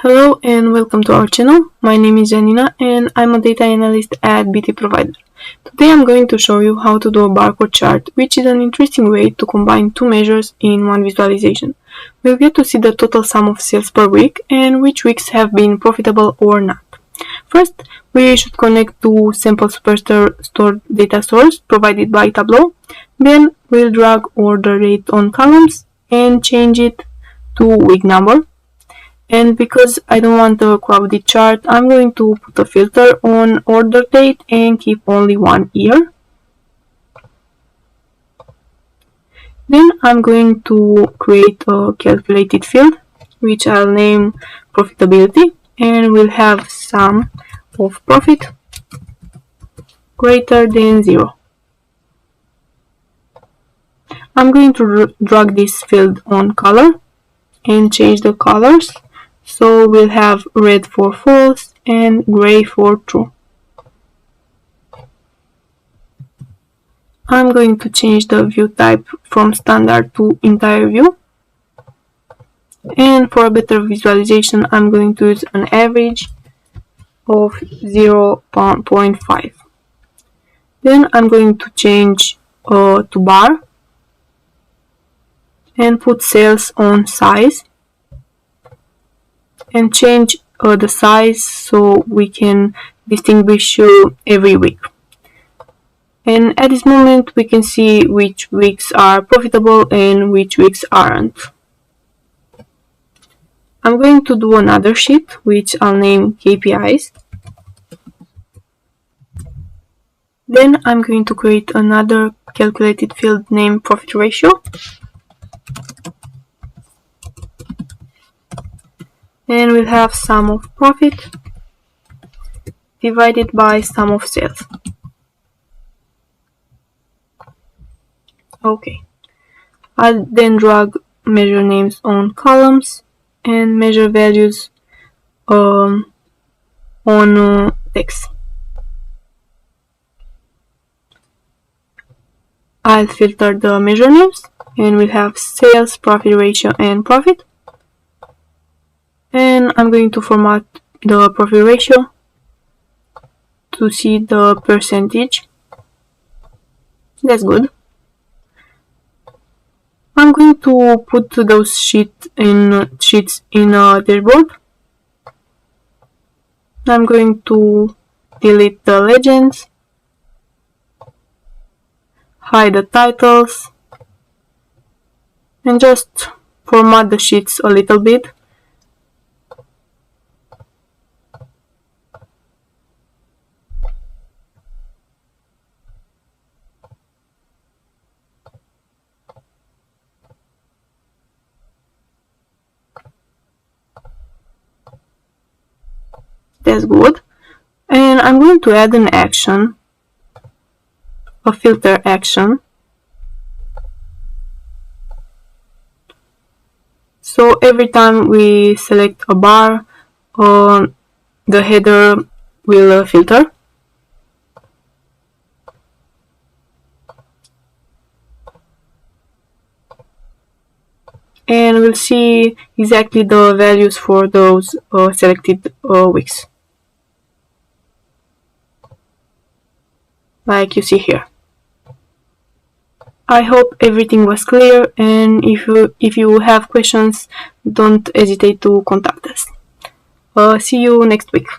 Hello and welcome to our channel. My name is Geanina and I'm a data analyst at btProvider. Today I'm going to show you how to do a barcode chart, which is an interesting way to combine two measures in one visualization. We'll get to see the total sum of sales per week and which weeks have been profitable or not. First, we should connect to sample superstore data source provided by Tableau. Then we'll drag order rate on columns and change it to week number. And because I don't want a crowded chart, I'm going to put a filter on order date and keep only 1 year. Then I'm going to create a calculated field, which I'll name profitability, and we'll have sum of profit greater than 0. I'm going to drag this field on color and change the colors. So we'll have red for false and gray for true. I'm going to change the view type from standard to entire view. And for a better visualization, I'm going to use an average of 0.5. Then I'm going to change to bar and put sales on size. And change the size so we can distinguish every week. And at this moment we can see which weeks are profitable and which weeks aren't. I'm going to do another sheet which I'll name KPIs. Then I'm going to create another calculated field named profit ratio. And we'll have sum of profit divided by sum of sales. Okay. I'll then drag measure names on columns and measure values on text. I'll filter the measure names and we'll have sales, profit ratio, and profit. And I'm going to format the profit ratio to see the percentage. That's good. I'm going to put those sheets in a dashboard. I'm going to delete the legends, hide the titles, and just format the sheets a little bit. That's good. And I'm going to add an action, a filter action. So every time we select a bar, the header will filter. And we'll see exactly the values for those selected weeks, like you see here. I hope everything was clear, and if you have questions, don't hesitate to contact us. See you next week.